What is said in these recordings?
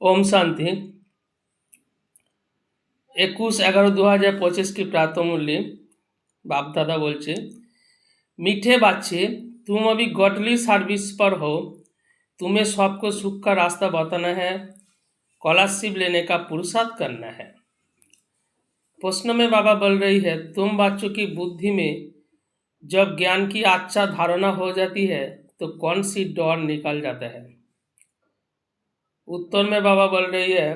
ओम शांति। 21/11/2025 की प्रातः मूल्य बाप दादा बोलचे, मीठे बच्चे तुम अभी गॉडली सर्विस पर हो। तुम्हें सबको सुख का रास्ता बताना है, स्कॉलरशिप लेने का पुरुषार्थ करना है। प्रश्न में बाबा बोल रही है, तुम बच्चों की बुद्धि में जब ज्ञान की अच्छा धारणा हो जाती है तो कौन सी डर निकल जाता है। उत्तर में बाबा बोल रही है,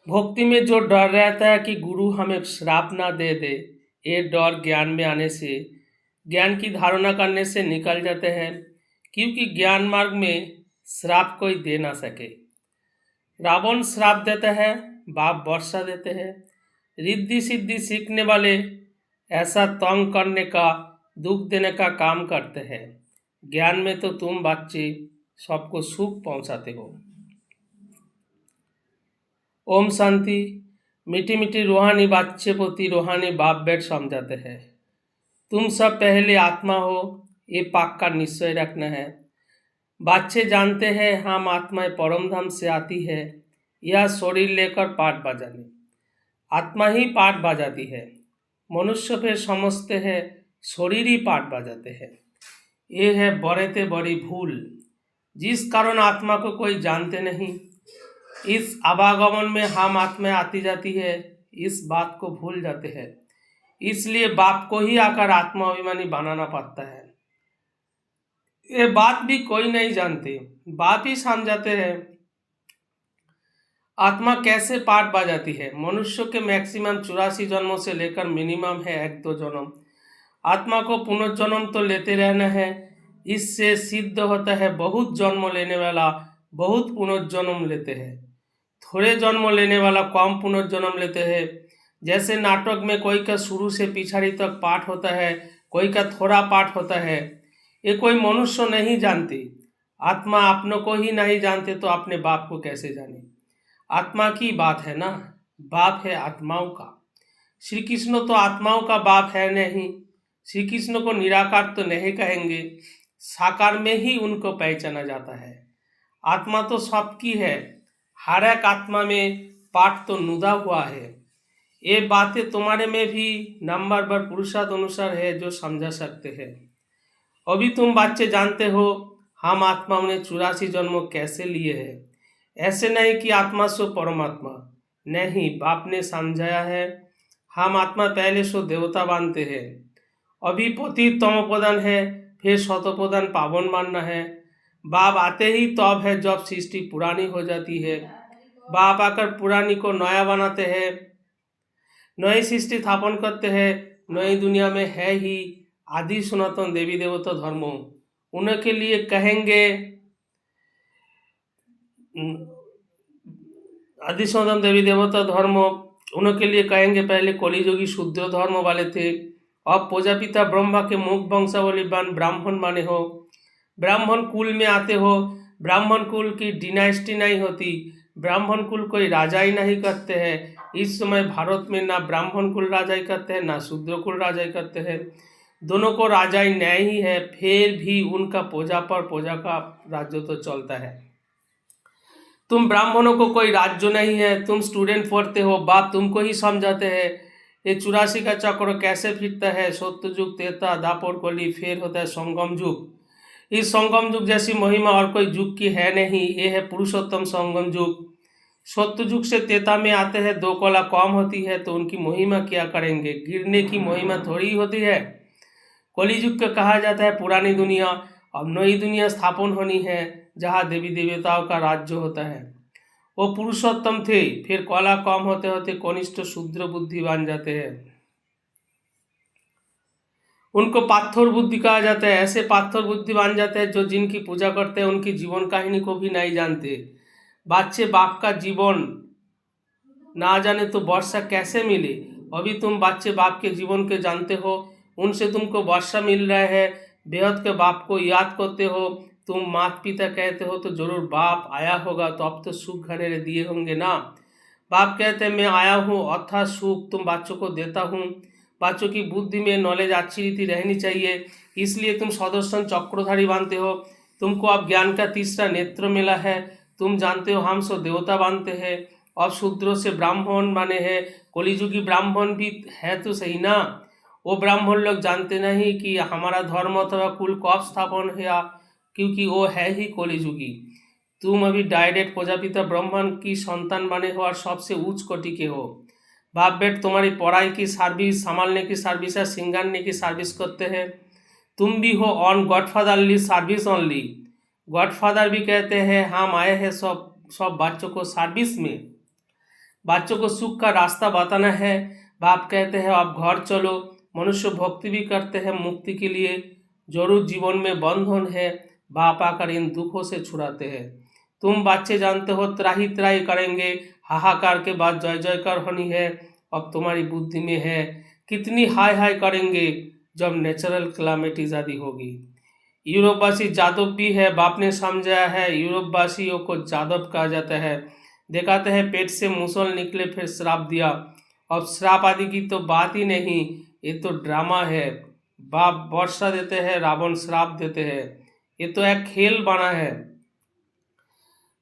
भक्ति में जो डर रहता है कि गुरु हमें श्राप ना दे दे, ये डर ज्ञान में आने से, ज्ञान की धारणा करने से निकल जाते हैं, क्योंकि ज्ञान मार्ग में श्राप कोई दे ना सके। रावण श्राप देता है, बाप वर्षा देते हैं। रिद्धि सिद्धि सीखने वाले ऐसा तंग करने का, दुख देने का काम करते हैं। ज्ञान में तो तुम बच्चे सबको सुख पहुंचाते हो। ओम शांति। मीठी मीठी रूहानी बच्चे पोती रूहानी बाप बेट समझाते हैं, तुम सब पहले आत्मा हो, ये पक्का निश्चय रखना है। बच्चे जानते हैं हम आत्माएं परम धाम से आती है, यह शरीर लेकर पाठ बजाने। आत्मा ही पाठ बजाती है। मनुष्य फिर समझते हैं शरीर ही पाठ बजाते हैं। ये है बड़े बड़ी भूल, जिस कारण आत्मा को कोई जानते नहीं। इस आवागमन में हम आत्मा आती जाती है, इस बात को भूल जाते हैं। इसलिए बाप को ही आकर आत्मा अभिमानी बनाना पड़ता है। ये बात भी कोई नहीं जानते, बाप ही समझाते हैं आत्मा कैसे पाठ बजाती है। मनुष्य के मैक्सिमम 84 जन्मों से लेकर मिनिमम है 1-2 जन्म। आत्मा को पुनर्जन्म तो लेते रहना है। इससे सिद्ध होता है बहुत जन्म लेने वाला बहुत पुनर्जन्म लेते हैं, थोड़े जन्म लेने वाला कम पुनर्जन्म लेते हैं। जैसे नाटक में कोई का शुरू से पिछाड़ी तक पाठ होता है, कोई का थोड़ा पाठ होता है। ये कोई मनुष्य नहीं जानते। आत्मा अपनों को ही नहीं जानते तो अपने बाप को कैसे जाने। आत्मा की बात है ना, बाप है आत्माओं का। श्री कृष्ण तो आत्माओं का बाप है नहीं। श्री कृष्ण को निराकार तो नहीं कहेंगे, साकार में ही उनको पहचाना जाता है। आत्मा तो सबकी है, हर एक आत्मा में पाठ तो नुदा हुआ है। ये बातें तुम्हारे में भी नंबर पर पुरुषार्थ अनुसार है जो समझा सकते हैं। अभी तुम बच्चे जानते हो हम आत्माओं ने 84 जन्म कैसे लिए हैं। ऐसे नहीं कि आत्मा सो परमात्मा नहीं, बाप ने समझाया है हम आत्मा पहले सो देवता मानते हैं। अभी पतित तम प्रधान है, फिर शतप्रधान पावन मानना है। बाप आते ही तब है जब सृष्टि पुरानी हो जाती है। बाप आकर पुरानी को नया बनाते हैं, नई सृष्टि स्थापन करते हैं। नई दुनिया में है ही आदि सनातन देवी देवता धर्म। उनके लिए कहेंगे आदि सनातन देवी देवता धर्म, उनके लिए कहेंगे पहले कलियुगी शुद्ध धर्म वाले थे। अब प्रजापिता ब्रह्मा के मुख वंशावली ब्राह्मण बने हो, ब्राह्मण कुल में आते हो। ब्राह्मण कुल की डिनाइस्टी नहीं होती, ब्राह्मण कुल कोई राजा ही नहीं करते हैं। इस समय भारत में ना ब्राह्मण कुल राजा ही करते हैं ना शूद्र कुल राजा ही करते हैं। दोनों को राजा ही न्याय ही है, फिर भी उनका प्रजा पर प्रजा का राज्य तो चलता है। तुम ब्राह्मणों को कोई राज्य नहीं है, तुम स्टूडेंट पढ़ते हो, बाप तुमको ही समझाते हैं ये 84 का चक्र कैसे फिरता है। सत्य युग, त्रेता, द्वापर, कली, फिर होता है संगम युग। इस संगम युग जैसी महिमा और कोई युग की है नहीं, ये है पुरुषोत्तम संगम युग। सत्य युग से त्रेता में आते हैं, 2 कला कम होती है तो उनकी महिमा क्या करेंगे, गिरने की महिमा थोड़ी होती है। कली युग का कहा जाता है पुरानी दुनिया, अब नई दुनिया स्थापन होनी है जहाँ देवी देवताओं का राज्य होता है। वो पुरुषोत्तम थे, फिर कला कम होते होते कनिष्ठ शूद्र बुद्धि बन जाते हैं, उनको पाथर बुद्धि कहा जाता है। ऐसे पाथर बुद्धि बन जाते हैं जो जिनकी पूजा करते हैं उनकी जीवन कहानी को भी नहीं जानते। बच्चे बाप का जीवन ना जाने तो वर्षा कैसे मिले। अभी तुम बच्चे बाप के जीवन के जानते हो, उनसे तुमको वर्षा मिल रहा है। बेहद के बाप को याद करते हो, तुम माता पिता कहते हो तो जरूर बाप आया होगा तो अब तो सुख घनेरे दिए होंगे ना। बाप कहते हैं मैं आया हूँ अर्थात सुख तुम बच्चों को देता हूँ। बच्चों की बुद्धि में नॉलेज अच्छी रीति रहनी चाहिए, इसलिए तुम सदर्शन चक्रधारी बनते हो। तुमको अब ज्ञान का तीसरा नेत्र मिला है। तुम जानते हो हम सो देवता बनते हैं, अब शूद्रों से ब्राह्मण बने हैं। कलिजुगी ब्राह्मण भी है तो सही ना। वो ब्राह्मण लोग जानते नहीं कि हमारा धर्म अथवा कुल कब स्थापन हुआ, क्योंकि वो है ही कलिजुगी। तुम अभी डायरेक्ट प्रजापिता ब्राह्मण की संतान बने हो और सबसे उच्च कोटि के हो। बाप बेट तुम्हारी पढ़ाई की सर्विस, संभालने की सर्विस है, सिंगारने की सर्विस करते हैं। तुम भी हो ऑन गॉडफादरली सर्विस ओनली। गॉडफादर भी कहते हैं हम आए हैं सब सब बच्चों को सर्विस में, बच्चों को सुख का रास्ता बताना है। बाप कहते हैं अब घर चलो। मनुष्य भक्ति भी करते हैं मुक्ति के लिए, जरूर जीवन में बंधन है, बाप आकर इन दुखों से छुड़ाते हैं। तुम बच्चे जानते हो त्राही त्राही करेंगे, हाहाकार के बाद जय जयकार होनी है। अब तुम्हारी बुद्धि में है कितनी हाय हाय करेंगे जब नेचुरल क्लामिटीज आदि होगी। यूरोपवासी जादव भी है, बाप ने समझाया है यूरोपवासियों को जादव कहा जाता है। दिखाते हैं पेट से मुसल निकले फिर श्राप दिया। अब श्राप आदि की तो बात ही नहीं, ये तो ड्रामा है। बाप वर्षा देते हैं, रावण श्राप देते हैं, ये तो एक खेल बना है।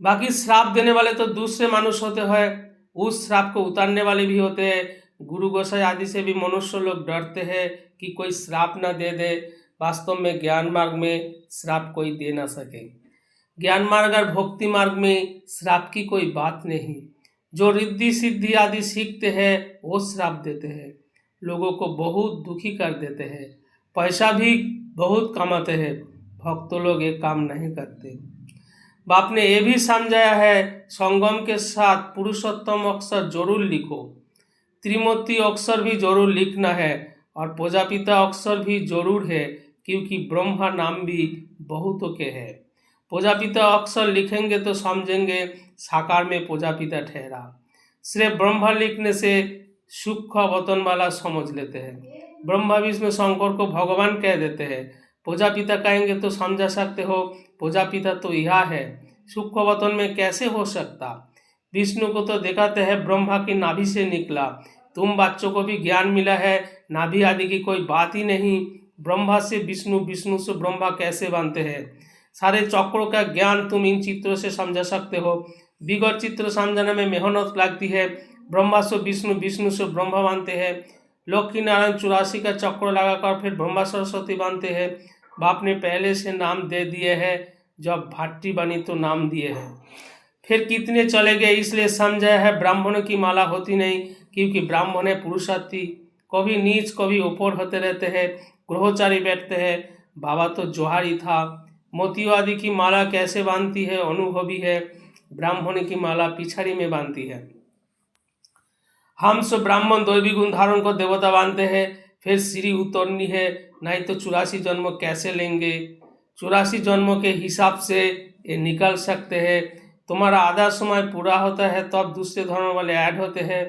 बाकी श्राप देने वाले तो दूसरे मनुष्य होते हैं, उस श्राप को उतारने वाले भी होते हैं। गुरु गोसाई आदि से भी मनुष्य लोग डरते हैं कि कोई श्राप न दे दे। वास्तव में ज्ञान मार्ग में श्राप कोई दे ना सके। ज्ञान मार्ग और भक्ति मार्ग में श्राप की कोई बात नहीं। जो रिद्धि सिद्धि आदि सीखते हैं वो श्राप देते हैं, लोगों को बहुत दुखी कर देते हैं, पैसा भी बहुत कमाते हैं। भक्त लोग ये काम नहीं करते। बाप ने ये भी समझाया है संगम के साथ पुरुषोत्तम अक्षर जरूर लिखो, त्रिमूर्ति अक्षर भी जरूर लिखना है और प्रजापिता अक्षर भी जरूर है, क्योंकि ब्रह्मा नाम भी बहुतों के है। प्रजापिता अक्षर लिखेंगे तो समझेंगे साकार में प्रजापिता ठहरा। सिर्फ ब्रह्मा लिखने से सुख वतन वाला समझ लेते हैं। ब्रह्मा विष्णु शंकर को भगवान कह देते हैं। प्रजापिता कहेंगे तो समझा सकते हो प्रजापिता तो यह है, सुख वतन में कैसे हो सकता। विष्णु को तो दिखाते हैं ब्रह्मा की नाभि से निकला। तुम बच्चों को भी ज्ञान मिला है, नाभि आदि की कोई बात ही नहीं। ब्रह्मा से विष्णु, विष्णु से ब्रह्मा कैसे बनते हैं। सारे चक्रों का ज्ञान तुम इन चित्रों से समझा सकते हो। विगत चित्र समझाने में मेहनत लगती है। ब्रह्मा से विष्णु, विष्णु से ब्रह्मा बनते हैं। लक्ष्मी नारायण 84 का चक्र लगाकर फिर ब्रह्मा सरस्वती बनते हैं। बाप ने पहले से नाम दे दिए हैं, जब भाटी बनी तो नाम दिए हैं। फिर कितने चले गए, इसलिए समझाया है ब्राह्मणों की माला होती नहीं, क्योंकि ब्राह्मण है पुरुषार्थी, कभी नीच कभी ऊपर होते रहते हैं, ग्रहोचारी बैठते हैं। बाबा तो जोहारी था। मोतियों आदि की माला कैसे बांधती है अनुभवी है, ब्राह्मण की माला पिछाड़ी में बांधती है। हम सब ब्राह्मण दैवी गुण धारण को देवता बांधते हैं, फिर सीढ़ी उतरनी है, नहीं तो 84 जन्म कैसे लेंगे। 84 जन्मों के हिसाब से ये निकल सकते हैं। तुम्हारा आधा समय पूरा होता है तब दूसरे धर्म वाले ऐड होते हैं।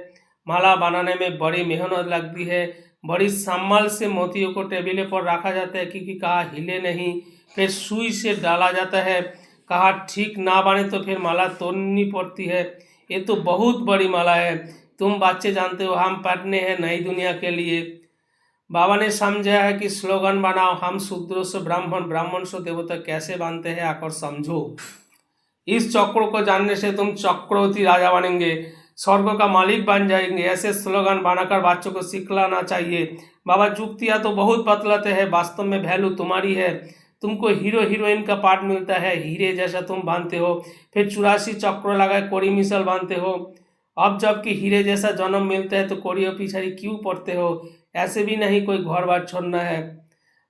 माला बनाने में बड़ी मेहनत लगती है, बड़ी संभल से मोतियों को टेबल पर रखा जाता है, क्योंकि कहा हिले नहीं, फिर सुई से डाला जाता है, कहा ठीक ना बने तो फिर माला तोड़नी पड़ती है। ये तो बहुत बड़ी माला है। तुम बच्चे जानते हो हम पढ़ने हैं नई दुनिया के लिए। बाबा ने समझाया है कि स्लोगन बनाओ, हम शूद्रों से ब्राह्मण, ब्राह्मण से देवता कैसे बनते हैं आकर समझो। इस चक्र को जानने से तुम चक्रवर्ती राजा बनेंगे, स्वर्ग का मालिक बन जाएंगे। ऐसे स्लोगन बनाकर बच्चों को सिखलाना चाहिए। बाबा जुक्तियाँ तो बहुत बतलाते हैं, वास्तव में वैल्यू तुम्हारी है। तुमको हीरो हीरोइन का पार्ट मिलता है, हीरे जैसा तुम बांधते हो, फिर 84 चक्र लगाए कोड़ी मिसल बांधते हो। अब जबकि हीरे जैसा जन्म मिलता है तो कोड़ी और पिछाड़ी क्यों पड़ते हो। ऐसे भी नहीं कोई घर बार छोड़ना है।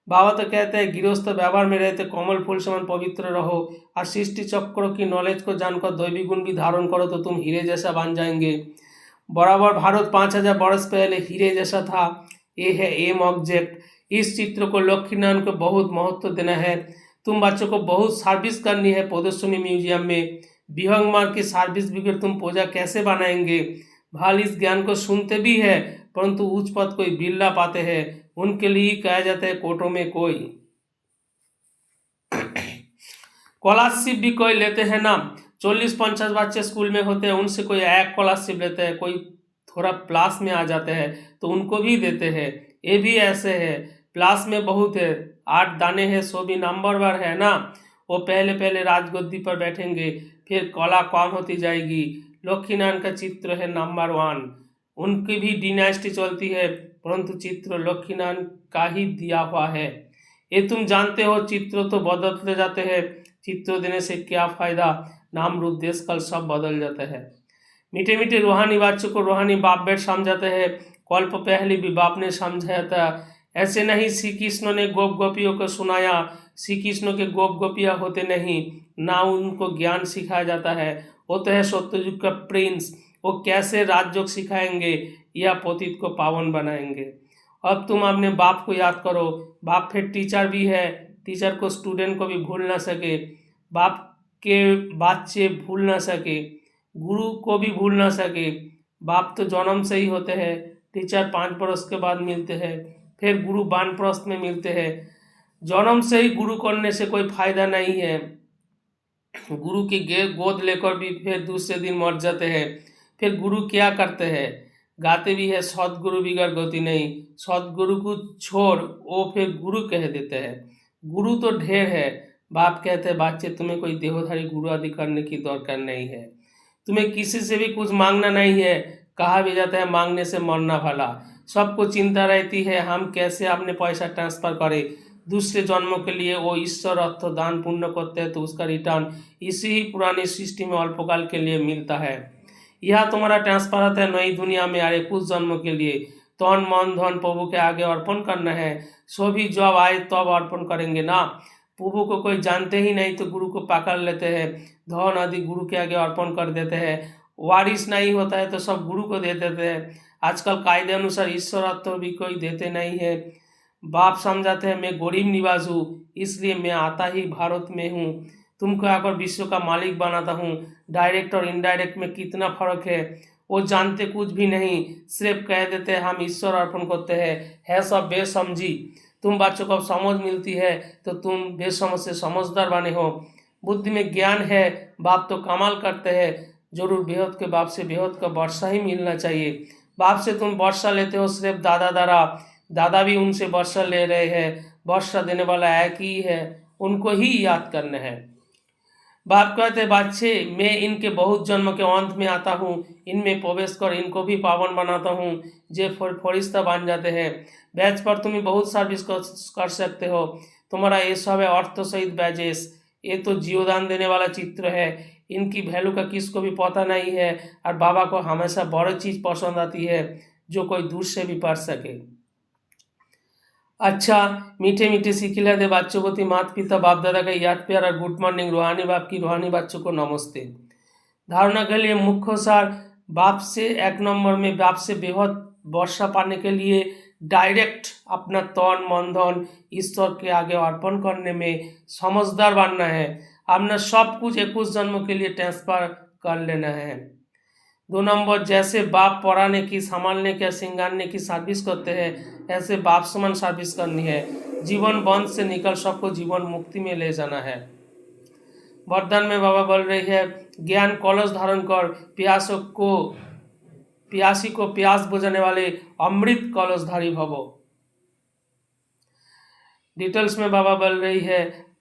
बाबा तो कहते हैं गृहस्थ व्यवहार में रहते कमल फूल समान पवित्र रहो, और सृष्टि चक्र की नॉलेज को जानकर दैवी गुण भी धारण करो तो तुम हीरे जैसा बन जाएंगे। बराबर भारत 5000 वर्ष पहले हीरे जैसा था। ये है एम ऑब्जेक्ट। इस चित्र को लक्ष्मी नारायण को बहुत महत्व देना है। तुम बच्चों को बहुत सर्विस करनी है प्रदर्शनी म्यूजियम में। विहंग मार्ग की सर्विस बिगड़ तुम पूजा कैसे बनाएंगे। भाल इस ज्ञान को सुनते भी है, परंतु उच्च पद कोई बिल्ला पाते हैं, उनके लिए कहा जाता है कोटों में कोई। स्कॉलरशिप भी कोई लेते हैं ना, 40-50 बच्चे स्कूल में होते हैं, उनसे कोई एक स्कॉलरशिप लेते हैं, कोई थोड़ा प्लस में आ जाते हैं तो उनको भी देते हैं। ये भी ऐसे है, प्लस में बहुत है, 8 दाने हैं 100 भी नंबर बार है ना, वो पहले पहले राजगद्दी पर बैठेंगे, फिर कला कम होती जाएगी। लक्ष्मीनारायण का चित्र है नंबर 1, उनकी भी डिनास्टी चलती है, परंतु चित्र लक्ष्मीनारायण का ही दिया हुआ है। ये तुम जानते हो, चित्र तो बदलते जाते हैं, चित्र देने से क्या फायदा, नाम रूप देश काल सब बदल जाता है। मीठे मीठे रूहानी वाक्यों को रूहानी बाप बेट समझाते हैं, कल्प पहले भी बाप ने समझाया था। ऐसे नहीं श्री कृष्ण ने गोप गोपियों को सुनाया, श्री कृष्ण के गोप गोपियाँ होते नहीं, ना उनको ज्ञान सिखाया जाता है। वो तो है सत्ययुग का प्रिंस, वो कैसे राजयोग सिखाएंगे या पतित को पावन बनाएंगे। अब तुम अपने बाप को याद करो, बाप फिर टीचर भी है, टीचर को स्टूडेंट को भी भूल ना सके, बाप के बच्चे भूल ना सके, गुरु को भी भूल ना सके। बाप तो जन्म से ही होते हैं, टीचर 5 बरस के बाद मिलते हैं, फिर गुरु वानप्रस्थ में मिलते हैं। जन्म से ही गुरु करने से कोई फायदा नहीं है, गुरु की गोद लेकर भी फिर दूसरे दिन मर जाते हैं। फिर गुरु क्या करते हैं, गाते भी है सदगुरु बिगड़ गति नहीं, सदगुरु को छोड़ वो फिर गुरु कह देते हैं। गुरु तो ढेर है, बाप कहते हैं बच्चे तुम्हें कोई देहधारी गुरु आदि करने की दरकार नहीं है, तुम्हें किसी से भी कुछ मांगना नहीं है। कहा भी जाता है मांगने से मरना भला। सबको चिंता रहती है हम कैसे अपने पैसा ट्रांसफ़र करें, दूसरे जन्मों के लिए वो ईश्वर अर्थ दान पुण्य करते हैं तो उसका रिटर्न इसी ही पुरानी सृष्टि में अल्पकाल के लिए मिलता है। यह तुम्हारा ट्रांसफर होता है नई दुनिया में आए कुछ जन्मों के लिए, तन मन धन प्रभु के आगे अर्पण करना है। सो भी जब आए तब अर्पण करेंगे ना, प्रभु को कोई जानते ही नहीं तो गुरु को पकड़ लेते हैं, धन आदि गुरु के आगे अर्पण कर देते हैं। वारिस नहीं होता है तो सब गुरु को दे देते हैं। आजकल कायदे अनुसार ईश्वर तो भी कोई देते नहीं है। बाप समझाते हैं मैं गरीब निवास हूँ, इसलिए मैं आता ही भारत में हूँ, तुमको आकर विश्व का मालिक बनाता हूँ। डायरेक्ट और इनडायरेक्ट में कितना फर्क है वो जानते कुछ भी नहीं, सिर्फ कह देते हैं हम ईश्वर अर्पण करते हैं, है सब बेसमझी। तुम बच्चों को समझ मिलती है तो तुम बेसमझ से समझदार बने हो। बुद्धि में ज्ञान है, बाप तो कमाल करते हैं, जरूर बेहद के बाप से बेहद का वर्षा ही मिलना चाहिए। बाप से तुम वर्षा लेते हो सिर्फ दादा द्वारा, दादा भी उनसे वर्षा ले रहे हैं, वर्षा देने वाला एक ही है, उनको ही याद करना है। बाप कहते बच्चे मैं इनके बहुत जन्म के अंत में आता हूँ, इनमें प्रवेश कर इनको भी पावन बनाता हूँ, जे फरिश्ता बन जाते हैं। बैच पर तुम बहुत सर्विस कर सकते हो, तुम्हारा ये सब है अर्थ सहित बैजेस। ये तो जीवदान देने वाला चित्र है, इनकी वैल्यू का किसको भी पता नहीं है, और बाबा को हमेशा बड़ी चीज़ पसंद आती है जो कोई दूर से भी पढ़ सके। अच्छा मीठे मीठे सिखिला दे बच्चों को ती माता पिता बाप दादा का याद प्यार और गुड मॉर्निंग रूहानी बाप की रूहानी बच्चों को नमस्ते। धारणा के लिए मुख्य सार, बाप से 1 नंबर में बाप से बेहद वर्षा पाने के लिए डायरेक्ट अपना तन मन धन ईश्वर के आगे अर्पण करने में समझदार बनना है, अपना सब कुछ 21 जन्मों के लिए ट्रांसफर कर लेना है। 2 नंबर, जैसे बाप पढ़ाने की संभालने की सिंगारने की सर्विस करते हैं, ऐसे बाप समान सर्विस करनी है। जीवन बंध से निकल सबको जीवन मुक्ति में ले जाना है। वरदान में बाबा बोल रही है ज्ञान कलश धारण कर प्यासी को प्यास बुझाने वाले अमृत कलशधारी भवो। डिटेल्स में बाबा बोल रही है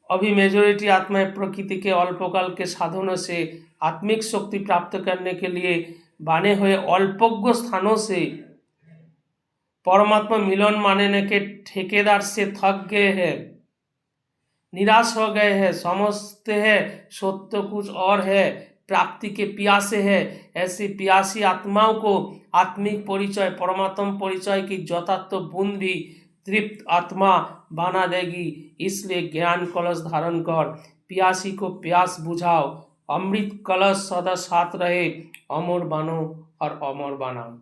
अभी मेजोरिटी आत्माएं प्रकृति के अल्पकाल के साधनों से आत्मिक शक्ति प्राप्त करने के लिए बने हुए अल्पज्ञ स्थानों से परमात्मा मिलन मानने के ठेकेदार से थक गए हैं, निराश हो गए हैं, समझते हैं सत्य कुछ और है, प्राप्ति के प्यासे है। ऐसी प्यासी आत्माओं को आत्मिक परिचय परमात्मा परिचय की यथार्थ बूंद भी तृप्त आत्मा बना देगी। इसलिए ज्ञान कलश धारण कर प्यासी को प्यास बुझाओ, अमृत कलश सदा साथ रहे, अमर बनो और अमर बनाओ।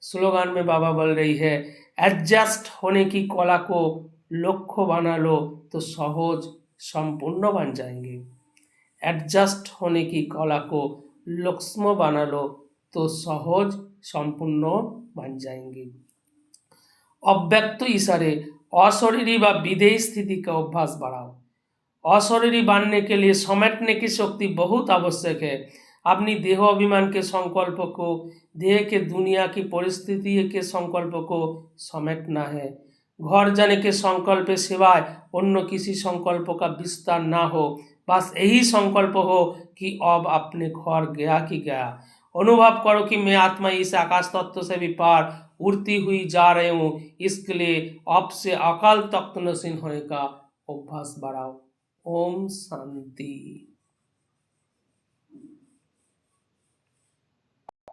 स्लोगान में बाबा बोल रही है एडजस्ट होने की कला को लक्ष्य बना लो तो सहज संपूर्ण बन जाएंगे। एडजस्ट होने की कला को लक्ष्य बना लो तो सहज संपूर्ण बन जाएंगे। अव्यक्त इशारे अशरीरी व विधेयी स्थिति का अभ्यास बढ़ाओ। अशरीरी बनने के लिए समेटने की शक्ति बहुत आवश्यक है। अपनी देह अभिमान के संकल्प को, देह के दुनिया की परिस्थिति के संकल्प को समेटना है। घर जाने के संकल्प सिवाय अन्य किसी संकल्प का विस्तार ना हो, बस यही संकल्प हो कि अब अपने घर गया कि गया। अनुभव करो कि मैं आत्मा इस आकाश तत्व से भी पार उड़ती हुई जा रही हूँ। इसके लिए अब से अकाल तख्त नशीन होने का अभ्यास बढ़ाओ। ओम शांति।